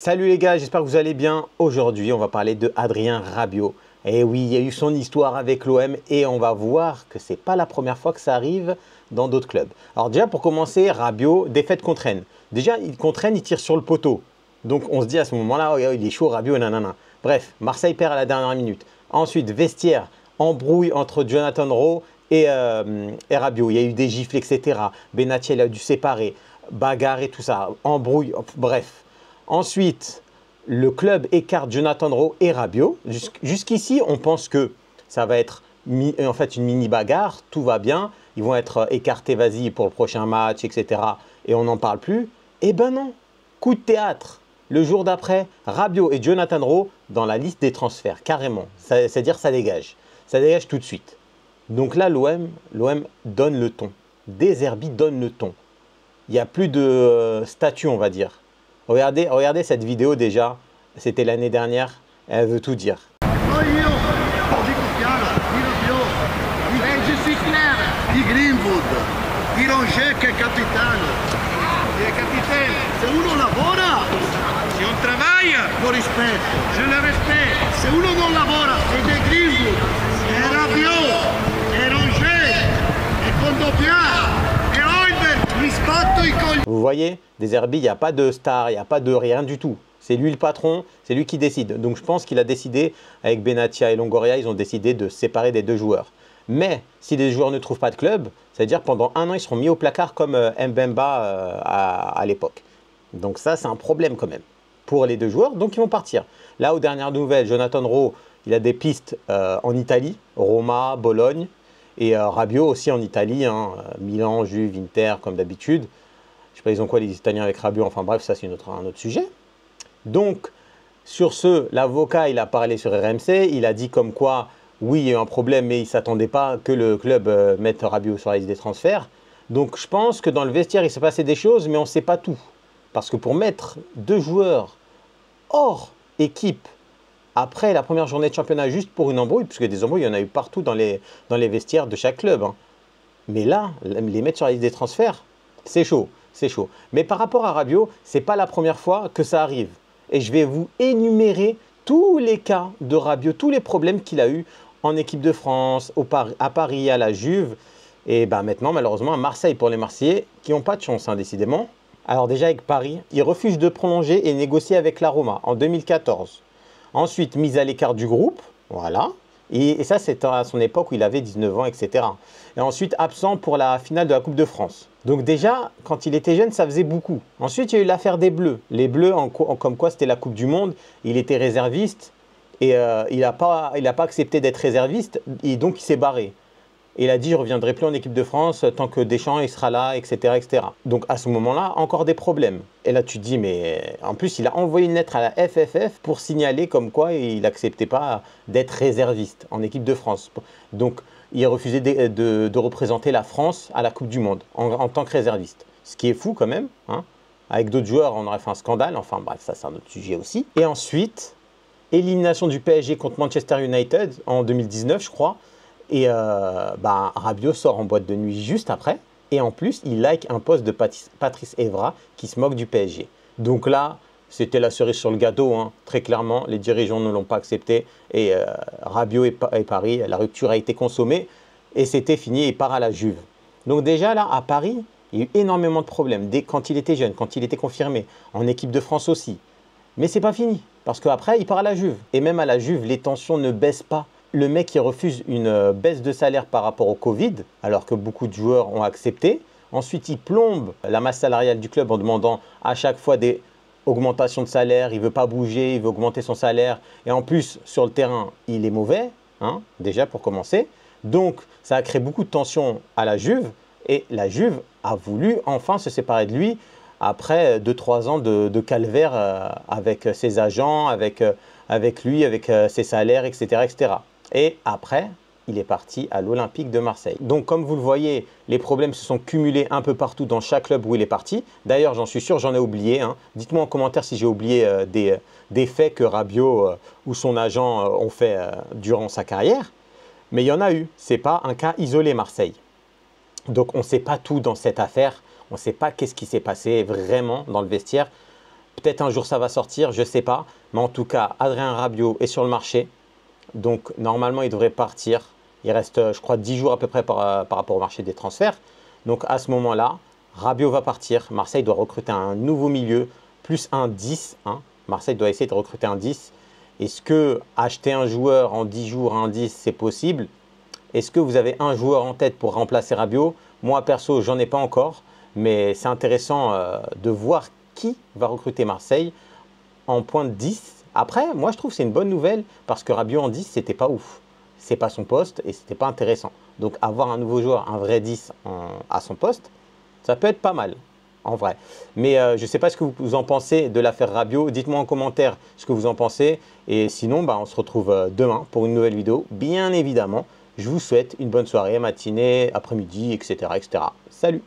Salut les gars, j'espère que vous allez bien. Aujourd'hui, on va parler de Adrien Rabiot. Et oui, il y a eu son histoire avec l'OM et on va voir que c'est pas la première fois que ça arrive dans d'autres clubs. Alors déjà, pour commencer, Rabiot, défaite contre Rennes. Déjà, contre Rennes, il tire sur le poteau. Donc on se dit à ce moment-là, oh, il est chaud, Rabiot, nanana. Bref, Marseille perd à la dernière minute. Ensuite, vestiaire, embrouille entre Jonathan Rowe et Rabiot. Il y a eu des gifles, etc. Benatiel a dû séparer, bagarre et tout ça, embrouille, bref. Ensuite, le club écarte Jonathan Rowe et Rabiot. Jusqu'ici, on pense que ça va être en fait une mini bagarre, tout va bien. Ils vont être écartés, vas-y, pour le prochain match, etc. Et on n'en parle plus. Eh ben non, coup de théâtre. Le jour d'après, Rabiot et Jonathan Rowe dans la liste des transferts, carrément. C'est-à-dire ça dégage. Ça dégage tout de suite. Donc là, l'OM donne le ton. De Zerbi donne le ton. Il n'y a plus de statut, on va dire. Regardez cette vidéo déjà, c'était l'année dernière, elle veut tout dire. Je suis clair. Di Greenwood, di Rongier che è capitano. Chi è capitano? Se uno lavora, Si on travaille, lo rispetto. je le respecte. Se uno non lavora, è De Greenwood, è Rabiot, è Rongier, è Kondogbia, è Højbjerg, mi sbatto i coglioni. Vous voyez, De Zerbi, il n'y a pas de star, il n'y a pas de rien du tout. C'est lui le patron, c'est lui qui décide. Donc je pense qu'il a décidé, avec Benatia et Longoria, ils ont décidé de se séparer des deux joueurs. Mais si les joueurs ne trouvent pas de club, c'est-à-dire pendant un an, ils seront mis au placard comme Mbemba à l'époque. Donc ça, c'est un problème quand même pour les deux joueurs, donc ils vont partir. Là, aux dernières nouvelles, Jonathan Rowe, il a des pistes en Italie, Roma, Bologne, et Rabiot aussi en Italie, hein, Milan, Juve, Inter, comme d'habitude. Je sais pas, ils ont quoi les Italiens avec Rabiot, enfin bref, ça c'est un autre sujet. Donc, sur ce, l'avocat, il a parlé sur RMC, il a dit comme quoi, oui, il y a eu un problème, mais il ne s'attendait pas que le club mette Rabiot sur la liste des transferts. Donc, je pense que dans le vestiaire, il s'est passé des choses, mais on ne sait pas tout. Parce que pour mettre deux joueurs hors équipe après la première journée de championnat juste pour une embrouille, puisque des embrouilles, il y en a eu partout dans les vestiaires de chaque club, hein. Mais là, les mettre sur la liste des transferts, c'est chaud, c'est chaud. Mais par rapport à Rabiot, ce n'est pas la première fois que ça arrive. Et je vais vous énumérer tous les cas de Rabiot, tous les problèmes qu'il a eu en équipe de France, à Paris, à la Juve. Et ben maintenant, malheureusement, à Marseille pour les Marseillais qui n'ont pas de chance, hein, décidément. Alors déjà avec Paris, il refuse de prolonger et négocier avec la Roma en 2014. Ensuite, mise à l'écart du groupe, voilà. Et ça, c'est à son époque où il avait 19 ans, etc. Et ensuite, absent pour la finale de la Coupe de France. Donc déjà, quand il était jeune, ça faisait beaucoup. Ensuite, il y a eu l'affaire des Bleus. Les Bleus, comme quoi c'était la Coupe du Monde, il était réserviste et il n'a pas accepté d'être réserviste et donc il s'est barré. Et il a dit, je ne reviendrai plus en équipe de France tant que Deschamps il sera là, etc., etc. Donc à ce moment-là, encore des problèmes. Et là, tu te dis, mais en plus, il a envoyé une lettre à la FFF pour signaler comme quoi il n'acceptait pas d'être réserviste en équipe de France. Donc, il a refusé de représenter la France à la Coupe du Monde en tant que réserviste. Ce qui est fou quand même, hein. Avec d'autres joueurs, on aurait fait un scandale. Enfin bref, ça c'est un autre sujet aussi. Et ensuite, élimination du PSG contre Manchester United en 2019, je crois. Et Rabiot sort en boîte de nuit juste après. Et en plus, il like un post de Patrice Evra qui se moque du PSG. Donc là, c'était la cerise sur le gâteau, hein. Très clairement, les dirigeants ne l'ont pas accepté. Et Rabiot et Paris, la rupture a été consommée. Et c'était fini, il part à la Juve. Donc déjà là, à Paris, il y a eu énormément de problèmes. Dès quand il était jeune, quand il était confirmé. En équipe de France aussi. Mais c'est pas fini. Parce qu'après, il part à la Juve. Et même à la Juve, les tensions ne baissent pas. Le mec qui refuse une baisse de salaire par rapport au Covid, alors que beaucoup de joueurs ont accepté. Ensuite, il plombe la masse salariale du club en demandant à chaque fois des augmentations de salaire. Il ne veut pas bouger, il veut augmenter son salaire. Et en plus, sur le terrain, il est mauvais, hein, déjà pour commencer. Donc, ça a créé beaucoup de tensions à la Juve. Et la Juve a voulu enfin se séparer de lui après 2-3 ans de calvaire avec ses agents, avec lui, avec ses salaires, etc., etc. Et après, il est parti à l'Olympique de Marseille. Donc, comme vous le voyez, les problèmes se sont cumulés un peu partout dans chaque club où il est parti. D'ailleurs, j'en suis sûr, j'en ai oublié, hein. Dites-moi en commentaire si j'ai oublié des faits que Rabiot ou son agent ont fait durant sa carrière. Mais il y en a eu. Ce n'est pas un cas isolé, Marseille. Donc, on ne sait pas tout dans cette affaire. On ne sait pas qu'est-ce qui s'est passé vraiment dans le vestiaire. Peut-être un jour ça va sortir, je ne sais pas. Mais en tout cas, Adrien Rabiot est sur le marché. Donc normalement, il devrait partir. Il reste, je crois, 10 jours à peu près par rapport au marché des transferts. Donc à ce moment-là, Rabiot va partir. Marseille doit recruter un nouveau milieu, plus un 10. Hein. Marseille doit essayer de recruter un 10. Est-ce que acheter un joueur en 10 jours, un 10, c'est possible? Est-ce que vous avez un joueur en tête pour remplacer Rabiot? Moi, perso, j'en ai pas encore. Mais c'est intéressant de voir qui va recruter Marseille en point de 10. Après, moi, je trouve que c'est une bonne nouvelle parce que Rabiot en 10, c'était pas ouf. C'est pas son poste et c'était pas intéressant. Donc, avoir un nouveau joueur, un vrai 10 à son poste, ça peut être pas mal, en vrai. Mais je ne sais pas ce que vous en pensez de l'affaire Rabiot. Dites-moi en commentaire ce que vous en pensez. Et sinon, on se retrouve demain pour une nouvelle vidéo. Bien évidemment, je vous souhaite une bonne soirée, matinée, après-midi, etc., etc. Salut!